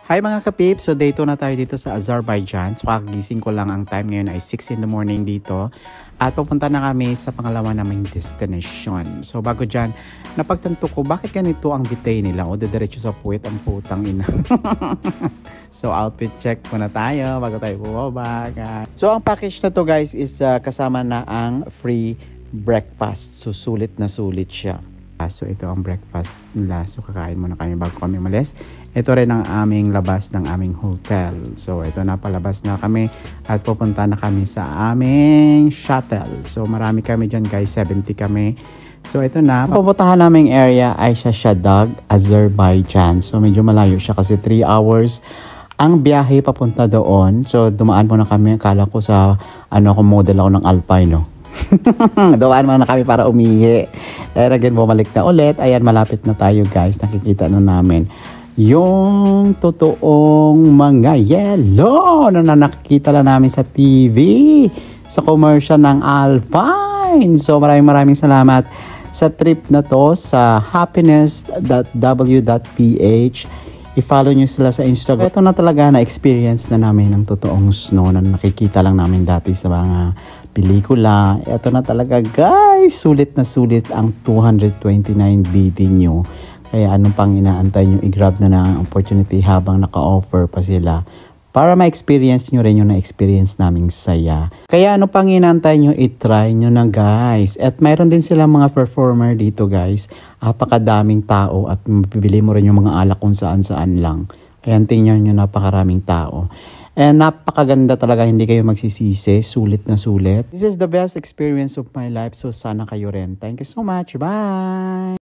Hi mga kapip! So day 2 na tayo dito sa Azerbaijan. So kagising ko lang, ang time ngayon ay 6 in the morning dito. At pupunta na kami sa pangalawa naming destination. So bago dyan, napagtanto ko bakit ganito ang bitay nila. O dediretso sa puwet ang putang ina. So outfit check muna tayo bago tayo bumaba. So ang package na to guys is kasama na ang free breakfast. So sulit na sulit siya. So ito ang breakfast nila. So kakain muna kami bago kami umalis. Ito rin ang aming labas ng aming hotel. So ito na, palabas na kami at pupunta na kami sa aming shuttle. So marami kami dyan guys, 70 kami. So ito na, pupuntahan naming area ay sa Shadag, Azerbaijan. So medyo malayo siya kasi 3 hours ang biyahe papunta doon. So dumaan muna kami, akala ko sa model ako ng Alpine, no? Dumaan muna kami para umihi. And again, bumalik na ulit. Ayan, malapit na tayo guys. Nakikita na namin yung totoong mga yellow na nakikita lang namin sa TV, sa commercial ng Alpine. So maraming salamat sa trip na to sa happiness.w.ph. I-follow nyo sila sa Instagram. Ito na talaga na experience na namin ng totoong snow na nakikita lang namin dati sa mga pelikula. Ito na talaga guys, sulit na sulit ang 229 BD nyo. Kaya anong pang inaantay nyo, i-grab na ang opportunity habang naka-offer pa sila para ma-experience nyo rin yung na-experience naming saya. Kaya ano pang inaantay nyo, i-try nyo na guys. At mayroon din silang mga performer dito guys. Apakadaming tao at mabibili mo rin yung mga alak kung saan-saan lang. Kaya tingnan nyo, napakaraming tao. And napakaganda talaga, hindi kayo magsisisi. Sulit na sulit. This is the best experience of my life. So sana kayo rin. Thank you so much. Bye!